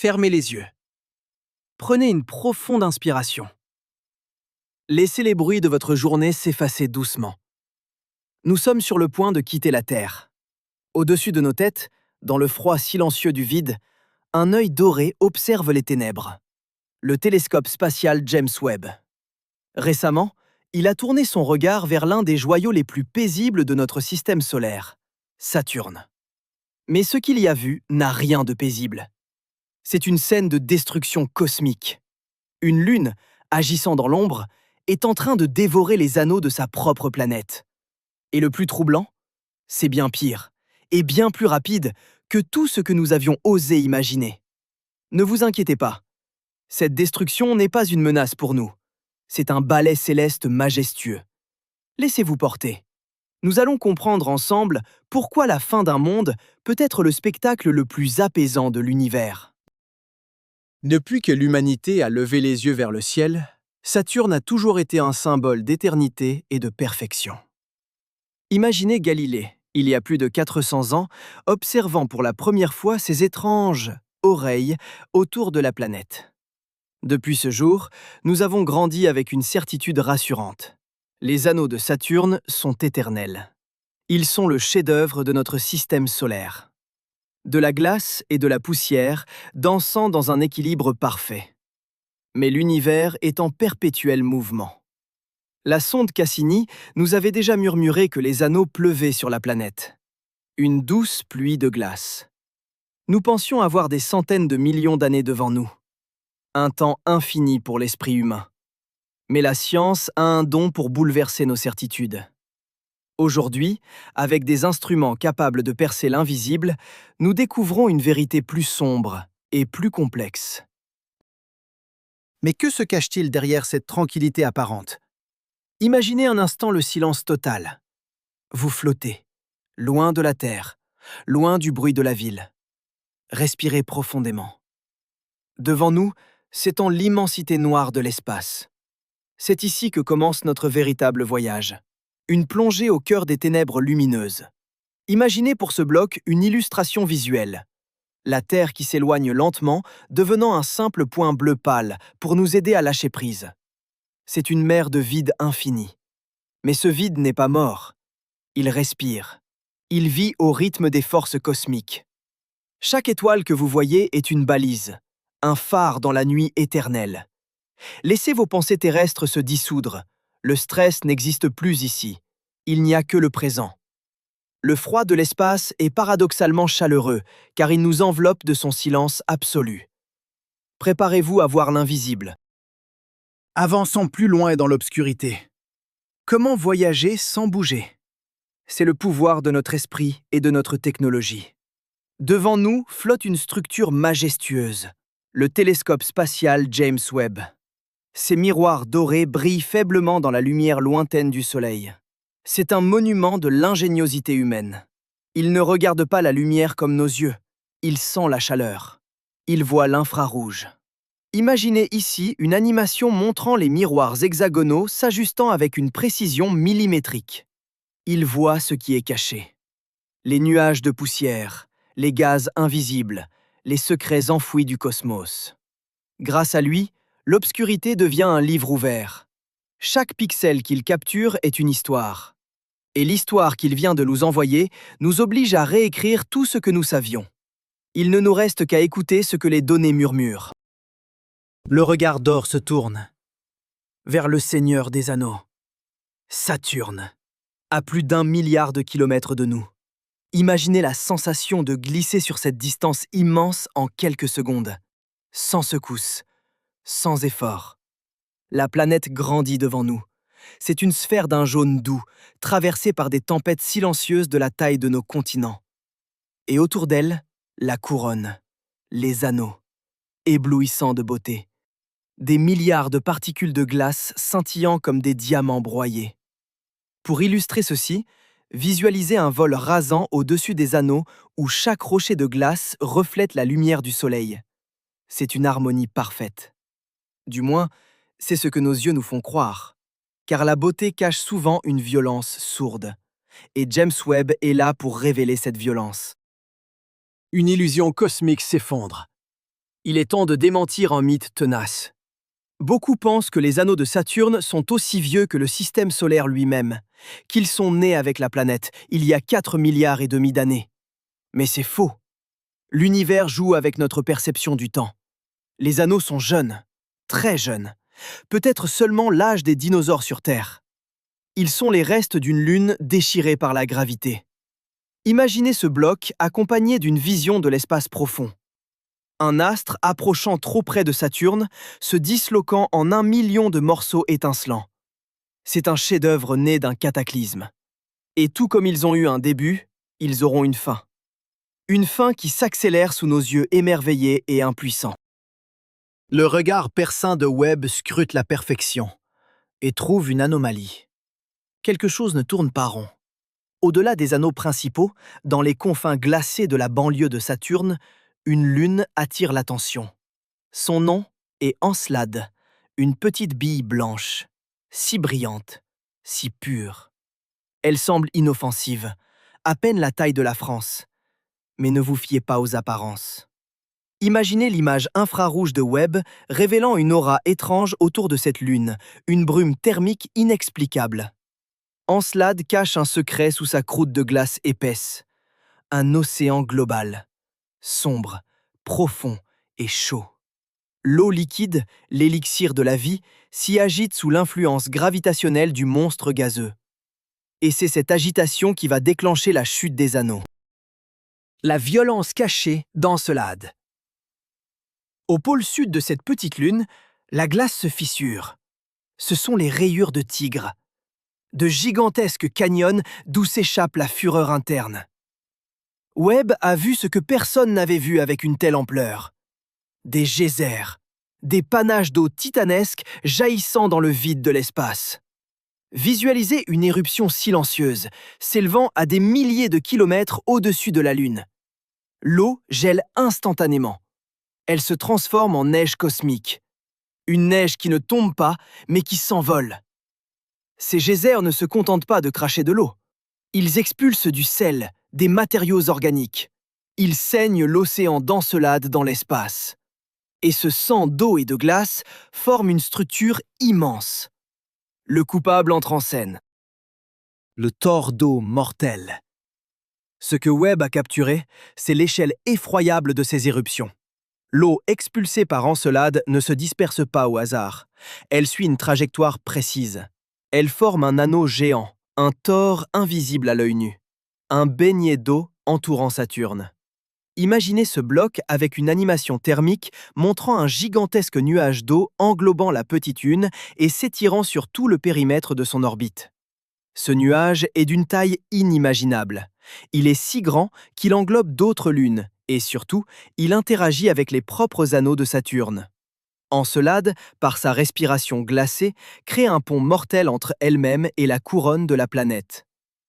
Fermez les yeux. Prenez une profonde inspiration. Laissez les bruits de votre journée s'effacer doucement. Nous sommes sur le point de quitter la Terre. Au-dessus de nos têtes, dans le froid silencieux du vide, un œil doré observe les ténèbres. Le télescope spatial James Webb. Récemment, il a tourné son regard vers l'un des joyaux les plus paisibles de notre système solaire, Saturne. Mais ce qu'il y a vu n'a rien de paisible. C'est une scène de destruction cosmique. Une lune, agissant dans l'ombre, est en train de dévorer les anneaux de sa propre planète. Et le plus troublant, c'est bien pire, et bien plus rapide que tout ce que nous avions osé imaginer. Ne vous inquiétez pas, cette destruction n'est pas une menace pour nous. C'est un balai céleste majestueux. Laissez-vous porter. Nous allons comprendre ensemble pourquoi la fin d'un monde peut être le spectacle le plus apaisant de l'univers. Depuis que l'humanité a levé les yeux vers le ciel, Saturne a toujours été un symbole d'éternité et de perfection. Imaginez Galilée, il y a plus de 400 ans, observant pour la première fois ces étranges oreilles autour de la planète. Depuis ce jour, nous avons grandi avec une certitude rassurante. Les anneaux de Saturne sont éternels. Ils sont le chef-d'œuvre de notre système solaire. De la glace et de la poussière dansant dans un équilibre parfait. Mais l'univers est en perpétuel mouvement. La sonde Cassini nous avait déjà murmuré que les anneaux pleuvaient sur la planète. Une douce pluie de glace. Nous pensions avoir des centaines de millions d'années devant nous. Un temps infini pour l'esprit humain. Mais la science a un don pour bouleverser nos certitudes. Aujourd'hui, avec des instruments capables de percer l'invisible, nous découvrons une vérité plus sombre et plus complexe. Mais que se cache-t-il derrière cette tranquillité apparente? Imaginez un instant le silence total. Vous flottez, loin de la terre, loin du bruit de la ville. Respirez profondément. Devant nous, s'étend l'immensité noire de l'espace. C'est ici que commence notre véritable voyage. Une plongée au cœur des ténèbres lumineuses. Imaginez pour ce bloc une illustration visuelle. La Terre qui s'éloigne lentement, devenant un simple point bleu pâle pour nous aider à lâcher prise. C'est une mer de vide infini. Mais ce vide n'est pas mort. Il respire. Il vit au rythme des forces cosmiques. Chaque étoile que vous voyez est une balise, un phare dans la nuit éternelle. Laissez vos pensées terrestres se dissoudre. Le stress n'existe plus ici. Il n'y a que le présent. Le froid de l'espace est paradoxalement chaleureux, car il nous enveloppe de son silence absolu. Préparez-vous à voir l'invisible. Avançons plus loin dans l'obscurité. Comment voyager sans bouger? C'est le pouvoir de notre esprit et de notre technologie. Devant nous flotte une structure majestueuse, le télescope spatial James Webb. Ses miroirs dorés brillent faiblement dans la lumière lointaine du Soleil. C'est un monument de l'ingéniosité humaine. Il ne regarde pas la lumière comme nos yeux. Il sent la chaleur. Il voit l'infrarouge. Imaginez ici une animation montrant les miroirs hexagonaux s'ajustant avec une précision millimétrique. Il voit ce qui est caché. Les nuages de poussière, les gaz invisibles, les secrets enfouis du cosmos. Grâce à lui, l'obscurité devient un livre ouvert. Chaque pixel qu'il capture est une histoire. Et l'histoire qu'il vient de nous envoyer nous oblige à réécrire tout ce que nous savions. Il ne nous reste qu'à écouter ce que les données murmurent. Le regard d'or se tourne vers le Seigneur des Anneaux, Saturne, à plus d'1 milliard de kilomètres de nous. Imaginez la sensation de glisser sur cette distance immense en quelques secondes, sans secousse, sans effort. La planète grandit devant nous. C'est une sphère d'un jaune doux, traversée par des tempêtes silencieuses de la taille de nos continents. Et autour d'elle, la couronne, les anneaux, éblouissants de beauté. Des milliards de particules de glace scintillant comme des diamants broyés. Pour illustrer ceci, visualisez un vol rasant au-dessus des anneaux où chaque rocher de glace reflète la lumière du soleil. C'est une harmonie parfaite. Du moins, c'est ce que nos yeux nous font croire. Car la beauté cache souvent une violence sourde. Et James Webb est là pour révéler cette violence. Une illusion cosmique s'effondre. Il est temps de démentir un mythe tenace. Beaucoup pensent que les anneaux de Saturne sont aussi vieux que le système solaire lui-même, qu'ils sont nés avec la planète il y a 4 milliards et demi d'années. Mais c'est faux. L'univers joue avec notre perception du temps. Les anneaux sont jeunes, très jeunes, peut-être seulement l'âge des dinosaures sur Terre. Ils sont les restes d'une lune déchirée par la gravité. Imaginez ce bloc accompagné d'une vision de l'espace profond. Un astre approchant trop près de Saturne, se disloquant en 1 million de morceaux étincelants. C'est un chef-d'œuvre né d'un cataclysme. Et tout comme ils ont eu un début, ils auront une fin. Une fin qui s'accélère sous nos yeux émerveillés et impuissants. Le regard perçant de Webb scrute la perfection et trouve une anomalie. Quelque chose ne tourne pas rond. Au-delà des anneaux principaux, dans les confins glacés de la banlieue de Saturne, une lune attire l'attention. Son nom est Encelade, une petite bille blanche, si brillante, si pure. Elle semble inoffensive, à peine la taille de la France. Mais ne vous fiez pas aux apparences. Imaginez l'image infrarouge de Webb révélant une aura étrange autour de cette lune, une brume thermique inexplicable. Encelade cache un secret sous sa croûte de glace épaisse. Un océan global, sombre, profond et chaud. L'eau liquide, l'élixir de la vie, s'y agite sous l'influence gravitationnelle du monstre gazeux. Et c'est cette agitation qui va déclencher la chute des anneaux. La violence cachée d'Encelade. Au pôle sud de cette petite lune, la glace se fissure. Ce sont les rayures de tigre, de gigantesques canyons d'où s'échappe la fureur interne. Webb a vu ce que personne n'avait vu avec une telle ampleur. Des geysers, des panaches d'eau titanesques jaillissant dans le vide de l'espace. Visualisez une éruption silencieuse, s'élevant à des milliers de kilomètres au-dessus de la Lune. L'eau gèle instantanément. Elle se transforme en neige cosmique. Une neige qui ne tombe pas, mais qui s'envole. Ces geysers ne se contentent pas de cracher de l'eau. Ils expulsent du sel, des matériaux organiques. Ils saignent l'océan d'Encelade dans l'espace. Et ce sang d'eau et de glace forme une structure immense. Le coupable entre en scène. Le tor d'eau mortel. Ce que Webb a capturé, c'est l'échelle effroyable de ces éruptions. L'eau expulsée par Encelade ne se disperse pas au hasard. Elle suit une trajectoire précise. Elle forme un anneau géant, un tor invisible à l'œil nu. Un beignet d'eau entourant Saturne. Imaginez ce bloc avec une animation thermique montrant un gigantesque nuage d'eau englobant la petite lune et s'étirant sur tout le périmètre de son orbite. Ce nuage est d'une taille inimaginable. Il est si grand qu'il englobe d'autres lunes et surtout, il interagit avec les propres anneaux de Saturne. Encelade, par sa respiration glacée, crée un pont mortel entre elle-même et la couronne de la planète.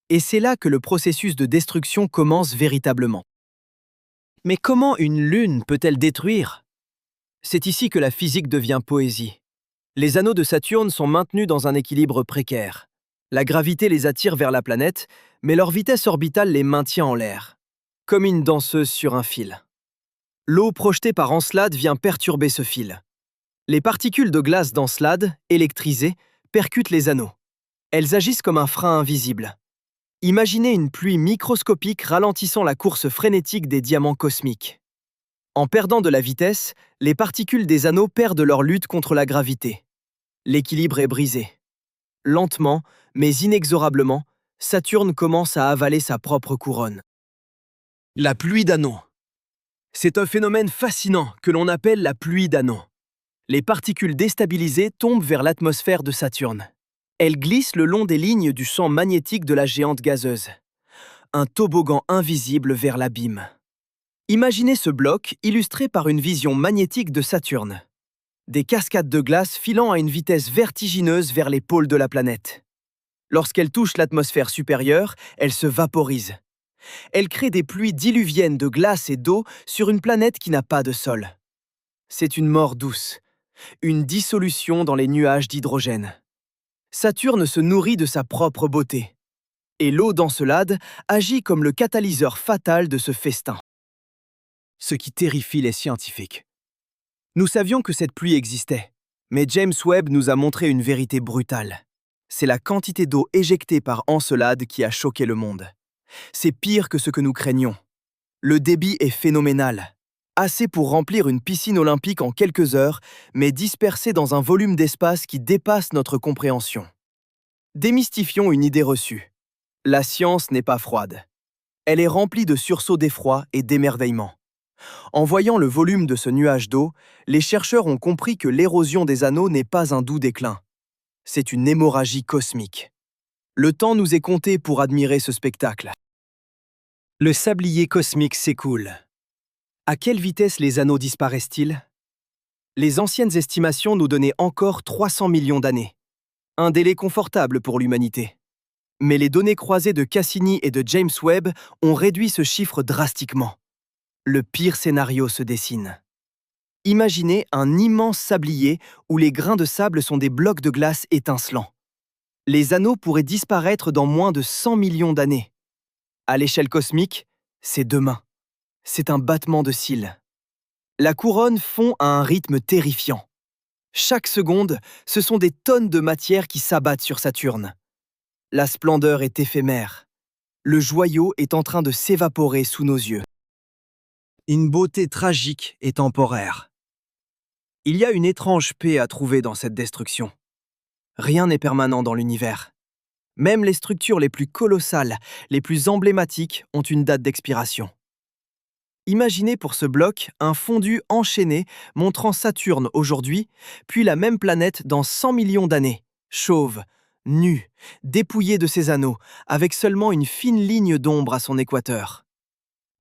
Et c'est là que le processus de destruction commence véritablement. Mais comment une lune peut-elle détruire? C'est ici que la physique devient poésie. Les anneaux de Saturne sont maintenus dans un équilibre précaire. La gravité les attire vers la planète, mais leur vitesse orbitale les maintient en l'air, comme une danseuse sur un fil. L'eau projetée par Encelade vient perturber ce fil. Les particules de glace d'Encelade, électrisées, percutent les anneaux. Elles agissent comme un frein invisible. Imaginez une pluie microscopique ralentissant la course frénétique des diamants cosmiques. En perdant de la vitesse, les particules des anneaux perdent leur lutte contre la gravité. L'équilibre est brisé. Lentement, mais inexorablement, Saturne commence à avaler sa propre couronne. La pluie d'anneaux. C'est un phénomène fascinant que l'on appelle la pluie d'anneaux. Les particules déstabilisées tombent vers l'atmosphère de Saturne. Elles glissent le long des lignes du champ magnétique de la géante gazeuse. Un toboggan invisible vers l'abîme. Imaginez ce bloc illustré par une vision magnétique de Saturne. Des cascades de glace filant à une vitesse vertigineuse vers les pôles de la planète. Lorsqu'elles touchent l'atmosphère supérieure, elles se vaporisent. Elles créent des pluies diluviennes de glace et d'eau sur une planète qui n'a pas de sol. C'est une mort douce, une dissolution dans les nuages d'hydrogène. Saturne se nourrit de sa propre beauté. Et l'eau d'Encelade agit comme le catalyseur fatal de ce festin. Ce qui terrifie les scientifiques. Nous savions que cette pluie existait, mais James Webb nous a montré une vérité brutale. C'est la quantité d'eau éjectée par Encelade qui a choqué le monde. C'est pire que ce que nous craignions. Le débit est phénoménal. Assez pour remplir une piscine olympique en quelques heures, mais dispersé dans un volume d'espace qui dépasse notre compréhension. Démystifions une idée reçue. La science n'est pas froide. Elle est remplie de sursauts d'effroi et d'émerveillement. En voyant le volume de ce nuage d'eau, les chercheurs ont compris que l'érosion des anneaux n'est pas un doux déclin. C'est une hémorragie cosmique. Le temps nous est compté pour admirer ce spectacle. Le sablier cosmique s'écoule. À quelle vitesse les anneaux disparaissent-ils? Les anciennes estimations nous donnaient encore 300 millions d'années. Un délai confortable pour l'humanité. Mais les données croisées de Cassini et de James Webb ont réduit ce chiffre drastiquement. Le pire scénario se dessine. Imaginez un immense sablier où les grains de sable sont des blocs de glace étincelants. Les anneaux pourraient disparaître dans moins de 100 millions d'années. À l'échelle cosmique, c'est demain. C'est un battement de cils. La couronne fond à un rythme terrifiant. Chaque seconde, ce sont des tonnes de matière qui s'abattent sur Saturne. La splendeur est éphémère. Le joyau est en train de s'évaporer sous nos yeux. Une beauté tragique et temporaire. Il y a une étrange paix à trouver dans cette destruction. Rien n'est permanent dans l'univers. Même les structures les plus colossales, les plus emblématiques, ont une date d'expiration. Imaginez pour ce bloc un fondu enchaîné montrant Saturne aujourd'hui, puis la même planète dans 100 millions d'années, chauve, nue, dépouillée de ses anneaux, avec seulement une fine ligne d'ombre à son équateur.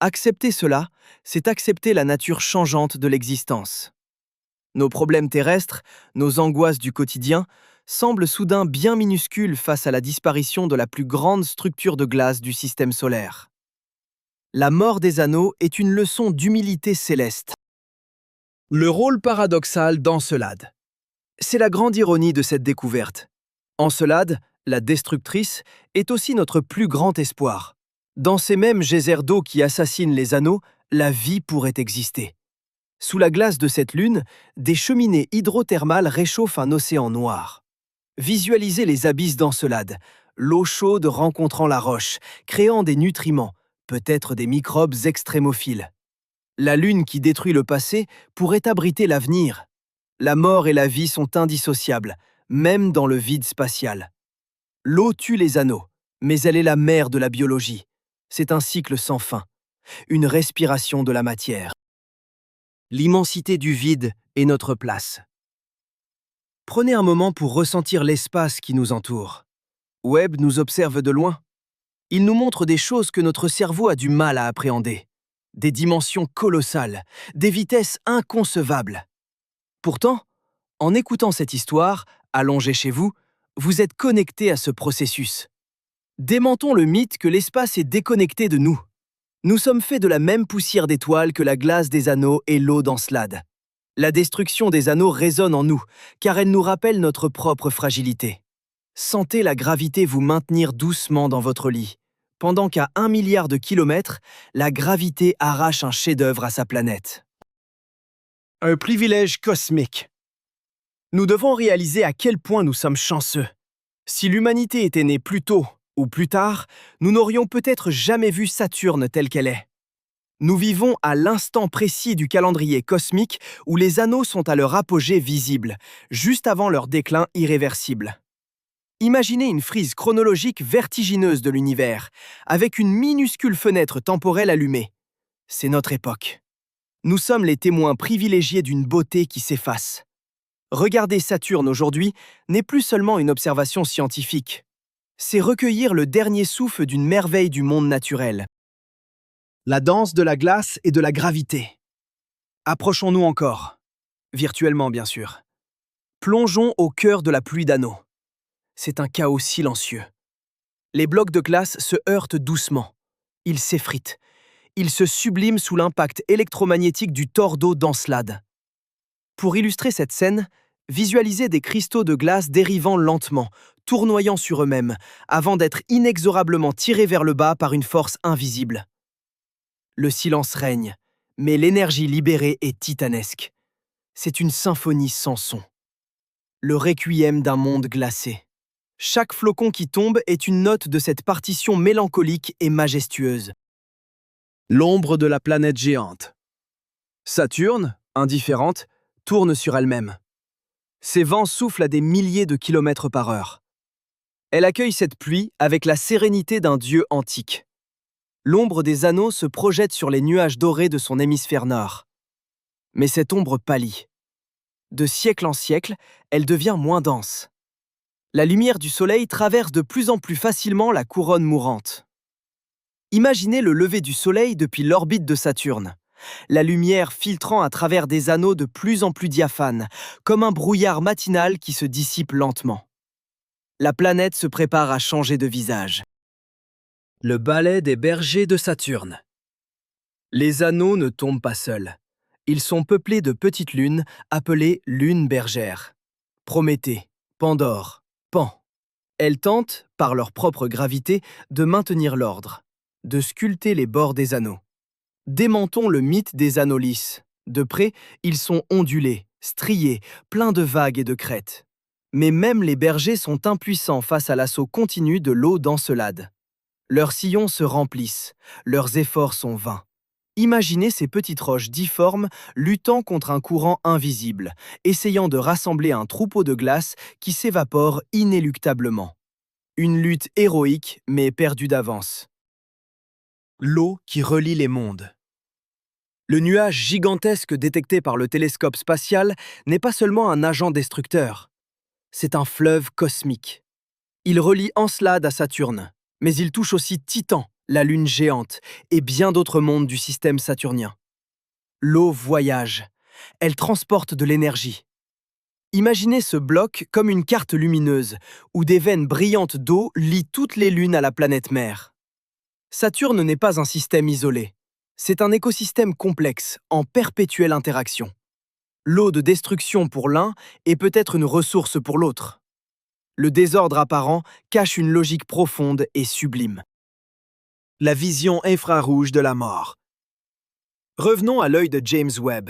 Accepter cela, c'est accepter la nature changeante de l'existence. Nos problèmes terrestres, nos angoisses du quotidien, semblent soudain bien minuscules face à la disparition de la plus grande structure de glace du système solaire. La mort des anneaux est une leçon d'humilité céleste. Le rôle paradoxal d'Encelade. C'est la grande ironie de cette découverte. Encelade, la destructrice, est aussi notre plus grand espoir. Dans ces mêmes geysers d'eau qui assassinent les anneaux, la vie pourrait exister. Sous la glace de cette lune, des cheminées hydrothermales réchauffent un océan noir. Visualisez les abysses d'Encelade, l'eau chaude rencontrant la roche, créant des nutriments, peut-être des microbes extrémophiles. La lune qui détruit le passé pourrait abriter l'avenir. La mort et la vie sont indissociables, même dans le vide spatial. L'eau tue les anneaux, mais elle est la mère de la biologie. C'est un cycle sans fin, une respiration de la matière. L'immensité du vide est notre place. Prenez un moment pour ressentir l'espace qui nous entoure. Webb nous observe de loin. Il nous montre des choses que notre cerveau a du mal à appréhender. Des dimensions colossales, des vitesses inconcevables. Pourtant, en écoutant cette histoire, allongée chez vous, vous êtes connecté à ce processus. Démentons le mythe que l'espace est déconnecté de nous. Nous sommes faits de la même poussière d'étoiles que la glace des anneaux et l'eau d'Encelade. La destruction des anneaux résonne en nous, car elle nous rappelle notre propre fragilité. Sentez la gravité vous maintenir doucement dans votre lit, pendant qu'à 1 milliard de kilomètres, la gravité arrache un chef-d'œuvre à sa planète. Un privilège cosmique. Nous devons réaliser à quel point nous sommes chanceux. Si l'humanité était née plus tôt ou plus tard, nous n'aurions peut-être jamais vu Saturne telle qu'elle est. Nous vivons à l'instant précis du calendrier cosmique où les anneaux sont à leur apogée visible, juste avant leur déclin irréversible. Imaginez une frise chronologique vertigineuse de l'univers, avec une minuscule fenêtre temporelle allumée. C'est notre époque. Nous sommes les témoins privilégiés d'une beauté qui s'efface. Regarder Saturne aujourd'hui n'est plus seulement une observation scientifique. C'est recueillir le dernier souffle d'une merveille du monde naturel. La danse de la glace et de la gravité. Approchons-nous encore. Virtuellement, bien sûr. Plongeons au cœur de la pluie d'anneaux. C'est un chaos silencieux. Les blocs de glace se heurtent doucement. Ils s'effritent. Ils se subliment sous l'impact électromagnétique du tore d'eau d'Encelade. Pour illustrer cette scène, visualisez des cristaux de glace dérivant lentement, tournoyant sur eux-mêmes, avant d'être inexorablement tirés vers le bas par une force invisible. Le silence règne, mais l'énergie libérée est titanesque. C'est une symphonie sans son. Le requiem d'un monde glacé. Chaque flocon qui tombe est une note de cette partition mélancolique et majestueuse. L'ombre de la planète géante. Saturne, indifférente, tourne sur elle-même. Ses vents soufflent à des milliers de kilomètres par heure. Elle accueille cette pluie avec la sérénité d'un dieu antique. L'ombre des anneaux se projette sur les nuages dorés de son hémisphère nord. Mais cette ombre pâlit. De siècle en siècle, elle devient moins dense. La lumière du soleil traverse de plus en plus facilement la couronne mourante. Imaginez le lever du soleil depuis l'orbite de Saturne. La lumière filtrant à travers des anneaux de plus en plus diaphanes, comme un brouillard matinal qui se dissipe lentement. La planète se prépare à changer de visage. Le ballet des bergers de Saturne. Les anneaux ne tombent pas seuls. Ils sont peuplés de petites lunes, appelées lunes bergères. Prométhée, Pandore, Pan. Elles tentent, par leur propre gravité, de maintenir l'ordre, de sculpter les bords des anneaux. Démentons le mythe des anneaux lisses. De près, ils sont ondulés, striés, pleins de vagues et de crêtes. Mais même les bergers sont impuissants face à l'assaut continu de l'eau d'Encelade. Leurs sillons se remplissent, leurs efforts sont vains. Imaginez ces petites roches difformes luttant contre un courant invisible, essayant de rassembler un troupeau de glace qui s'évapore inéluctablement. Une lutte héroïque, mais perdue d'avance. L'eau qui relie les mondes. Le nuage gigantesque détecté par le télescope spatial n'est pas seulement un agent destructeur. C'est un fleuve cosmique. Il relie Encelade à Saturne, mais il touche aussi Titan, la lune géante, et bien d'autres mondes du système saturnien. L'eau voyage. Elle transporte de l'énergie. Imaginez ce bloc comme une carte lumineuse, où des veines brillantes d'eau lient toutes les lunes à la planète mère. Saturne n'est pas un système isolé. C'est un écosystème complexe, en perpétuelle interaction. L'eau de destruction pour l'un est peut-être une ressource pour l'autre. Le désordre apparent cache une logique profonde et sublime. La vision infrarouge de la mort. Revenons à l'œil de James Webb.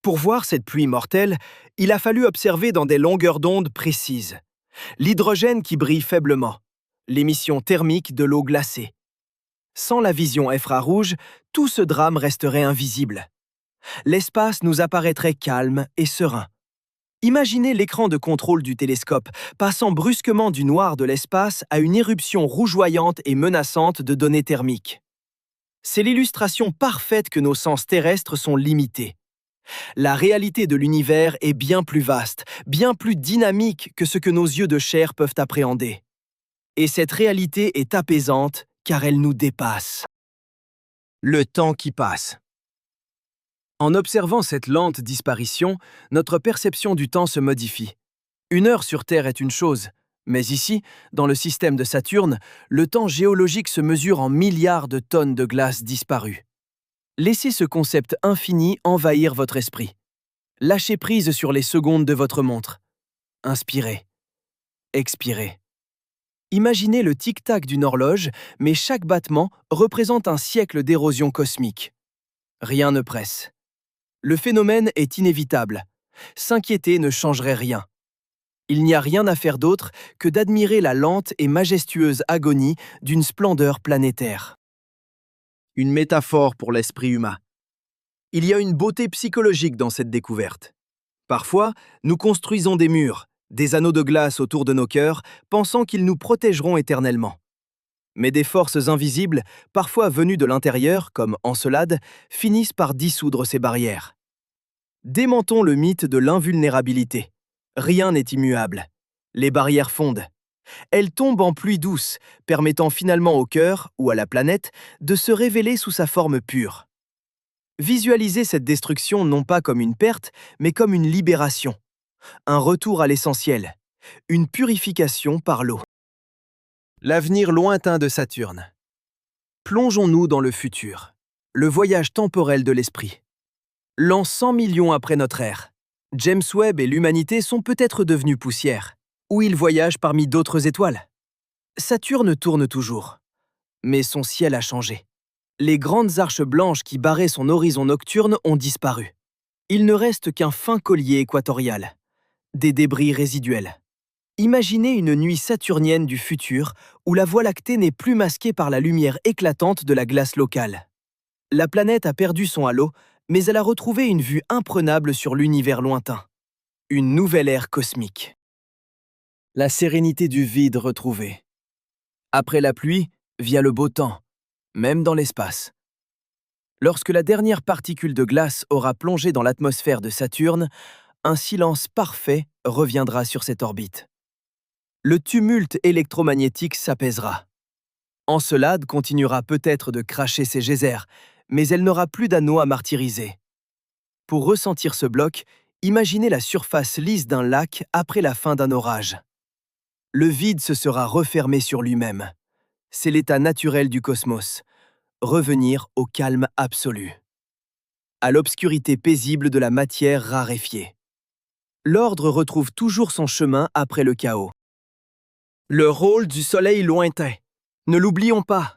Pour voir cette pluie mortelle, il a fallu observer dans des longueurs d'onde précises. L'hydrogène qui brille faiblement, l'émission thermique de l'eau glacée. Sans la vision infrarouge, tout ce drame resterait invisible. L'espace nous apparaîtrait calme et serein. Imaginez l'écran de contrôle du télescope, passant brusquement du noir de l'espace à une éruption rougeoyante et menaçante de données thermiques. C'est l'illustration parfaite que nos sens terrestres sont limités. La réalité de l'univers est bien plus vaste, bien plus dynamique que ce que nos yeux de chair peuvent appréhender. Et cette réalité est apaisante car elle nous dépasse. Le temps qui passe. En observant cette lente disparition, notre perception du temps se modifie. Une heure sur Terre est une chose, mais ici, dans le système de Saturne, le temps géologique se mesure en milliards de tonnes de glace disparues. Laissez ce concept infini envahir votre esprit. Lâchez prise sur les secondes de votre montre. Inspirez. Expirez. Imaginez le tic-tac d'une horloge, mais chaque battement représente un siècle d'érosion cosmique. Rien ne presse. Le phénomène est inévitable. S'inquiéter ne changerait rien. Il n'y a rien à faire d'autre que d'admirer la lente et majestueuse agonie d'une splendeur planétaire. Une métaphore pour l'esprit humain. Il y a une beauté psychologique dans cette découverte. Parfois, nous construisons des murs, des anneaux de glace autour de nos cœurs, pensant qu'ils nous protégeront éternellement. Mais des forces invisibles, parfois venues de l'intérieur, comme Encelade, finissent par dissoudre ces barrières. Démentons le mythe de l'invulnérabilité. Rien n'est immuable. Les barrières fondent. Elles tombent en pluie douce, permettant finalement au cœur, ou à la planète, de se révéler sous sa forme pure. Visualisez cette destruction non pas comme une perte, mais comme une libération. Un retour à l'essentiel. Une purification par l'eau. L'avenir lointain de Saturne. Plongeons-nous dans le futur. Le voyage temporel de l'esprit. L'an 100 millions après notre ère, James Webb et l'humanité sont peut-être devenus poussière, ou ils voyagent parmi d'autres étoiles. Saturne tourne toujours, mais son ciel a changé. Les grandes arches blanches qui barraient son horizon nocturne ont disparu. Il ne reste qu'un fin collier équatorial, des débris résiduels. Imaginez une nuit saturnienne du futur où la Voie lactée n'est plus masquée par la lumière éclatante de la glace locale. La planète a perdu son halo, mais elle a retrouvé une vue imprenable sur l'univers lointain. Une nouvelle ère cosmique. La sérénité du vide retrouvée. Après la pluie, vient le beau temps, même dans l'espace. Lorsque la dernière particule de glace aura plongé dans l'atmosphère de Saturne, un silence parfait reviendra sur cette orbite. Le tumulte électromagnétique s'apaisera. Encelade continuera peut-être de cracher ses geysers, mais elle n'aura plus d'anneaux à martyriser. Pour ressentir ce bloc, imaginez la surface lisse d'un lac après la fin d'un orage. Le vide se sera refermé sur lui-même. C'est l'état naturel du cosmos. Revenir au calme absolu. À l'obscurité paisible de la matière raréfiée. L'ordre retrouve toujours son chemin après le chaos. Le rôle du soleil lointain. Ne l'oublions pas.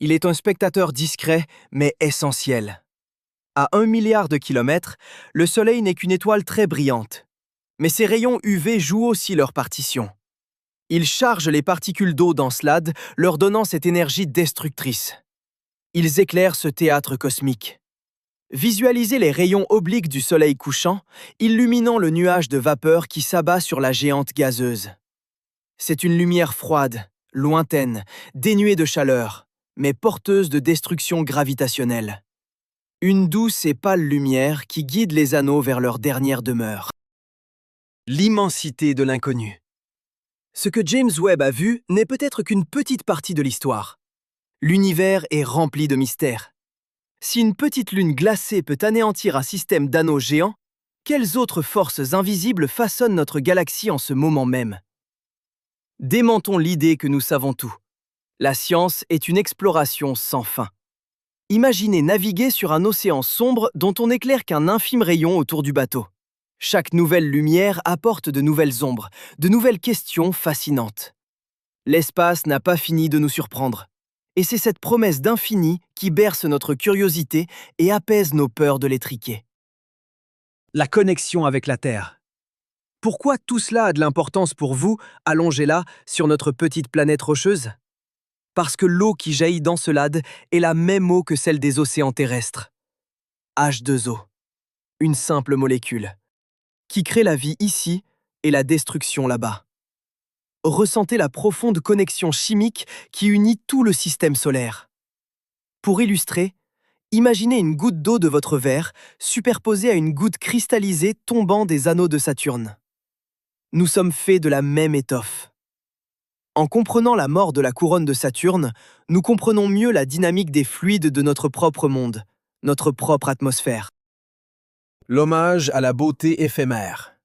Il est un spectateur discret, mais essentiel. À 1 milliard de kilomètres, le soleil n'est qu'une étoile très brillante. Mais ses rayons UV jouent aussi leur partition. Ils chargent les particules d'eau d'Encelade, leur donnant cette énergie destructrice. Ils éclairent ce théâtre cosmique. Visualisez les rayons obliques du soleil couchant, illuminant le nuage de vapeur qui s'abat sur la géante gazeuse. C'est une lumière froide, lointaine, dénuée de chaleur, mais porteuse de destruction gravitationnelle. Une douce et pâle lumière qui guide les anneaux vers leur dernière demeure. L'immensité de l'inconnu. Ce que James Webb a vu n'est peut-être qu'une petite partie de l'histoire. L'univers est rempli de mystères. Si une petite lune glacée peut anéantir un système d'anneaux géants, quelles autres forces invisibles façonnent notre galaxie en ce moment même? Démentons l'idée que nous savons tout. La science est une exploration sans fin. Imaginez naviguer sur un océan sombre dont on n'éclaire qu'un infime rayon autour du bateau. Chaque nouvelle lumière apporte de nouvelles ombres, de nouvelles questions fascinantes. L'espace n'a pas fini de nous surprendre. Et c'est cette promesse d'infini qui berce notre curiosité et apaise nos peurs de l'étriquer. La connexion avec la Terre. Pourquoi tout cela a de l'importance pour vous, allongé là, sur notre petite planète rocheuse? Parce que l'eau qui jaillit d'Encelade est la même eau que celle des océans terrestres. H2O, une simple molécule, qui crée la vie ici et la destruction là-bas. Ressentez la profonde connexion chimique qui unit tout le système solaire. Pour illustrer, imaginez une goutte d'eau de votre verre superposée à une goutte cristallisée tombant des anneaux de Saturne. Nous sommes faits de la même étoffe. En comprenant la mort de la couronne de Saturne, nous comprenons mieux la dynamique des fluides de notre propre monde, notre propre atmosphère. L'hommage à la beauté éphémère.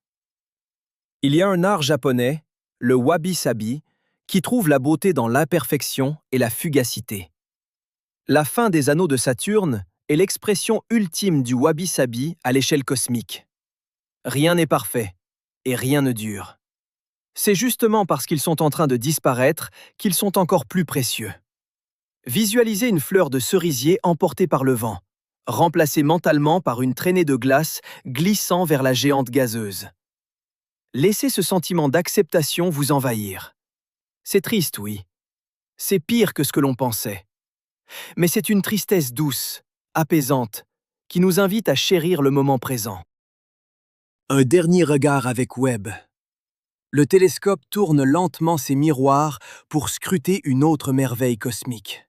Il y a un art japonais, le wabi-sabi, qui trouve la beauté dans l'imperfection et la fugacité. La fin des anneaux de Saturne est l'expression ultime du wabi-sabi à l'échelle cosmique. Rien n'est parfait et rien ne dure. C'est justement parce qu'ils sont en train de disparaître qu'ils sont encore plus précieux. Visualisez une fleur de cerisier emportée par le vent, remplacée mentalement par une traînée de glace glissant vers la géante gazeuse. Laissez ce sentiment d'acceptation vous envahir. C'est triste, oui. C'est pire que ce que l'on pensait. Mais c'est une tristesse douce, apaisante, qui nous invite à chérir le moment présent. Un dernier regard avec Webb. Le télescope tourne lentement ses miroirs pour scruter une autre merveille cosmique.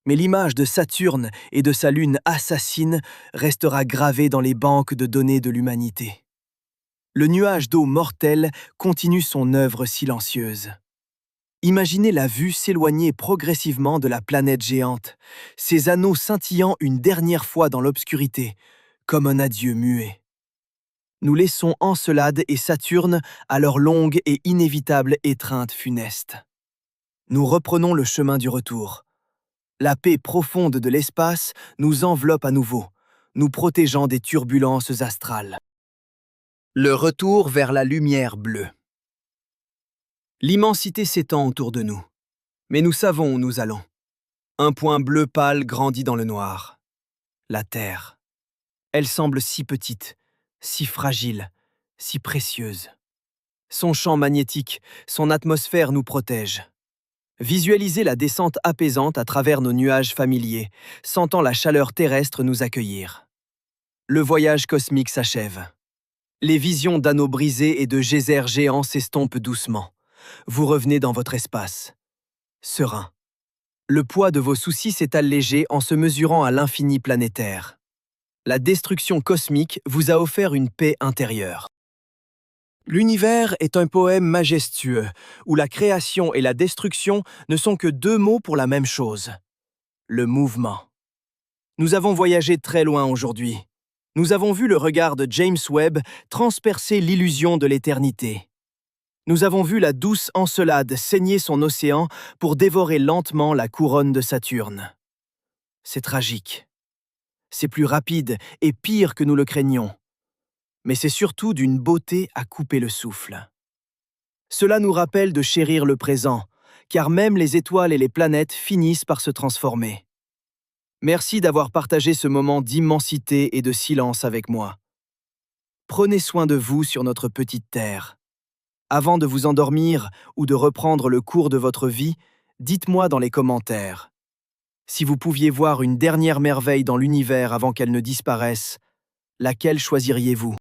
Mais l'image de Saturne et de sa lune assassine restera gravée dans les banques de données de l'humanité. Le nuage d'eau mortelle continue son œuvre silencieuse. Imaginez la vue s'éloigner progressivement de la planète géante, ses anneaux scintillant une dernière fois dans l'obscurité, comme un adieu muet. Nous laissons Encelade et Saturne à leur longue et inévitable étreinte funeste. Nous reprenons le chemin du retour. La paix profonde de l'espace nous enveloppe à nouveau, nous protégeant des turbulences astrales. Le retour vers la lumière bleue. L'immensité s'étend autour de nous, mais nous savons où nous allons. Un point bleu pâle grandit dans le noir. La Terre. Elle semble si petite, si fragile, si précieuse. Son champ magnétique, son atmosphère nous protègent. Visualisez la descente apaisante à travers nos nuages familiers, sentant la chaleur terrestre nous accueillir. Le voyage cosmique s'achève. Les visions d'anneaux brisés et de geysers géants s'estompent doucement. Vous revenez dans votre espace. Serein. Le poids de vos soucis s'est allégé en se mesurant à l'infini planétaire. La destruction cosmique vous a offert une paix intérieure. L'univers est un poème majestueux, où la création et la destruction ne sont que deux mots pour la même chose. Le mouvement. Nous avons voyagé très loin aujourd'hui. Nous avons vu le regard de James Webb transpercer l'illusion de l'éternité. Nous avons vu la douce Encelade saigner son océan pour dévorer lentement la couronne de Saturne. C'est tragique. C'est plus rapide et pire que nous le craignions. Mais c'est surtout d'une beauté à couper le souffle. Cela nous rappelle de chérir le présent, car même les étoiles et les planètes finissent par se transformer. Merci d'avoir partagé ce moment d'immensité et de silence avec moi. Prenez soin de vous sur notre petite terre. Avant de vous endormir ou de reprendre le cours de votre vie, dites-moi dans les commentaires. Si vous pouviez voir une dernière merveille dans l'univers avant qu'elle ne disparaisse, laquelle choisiriez-vous ?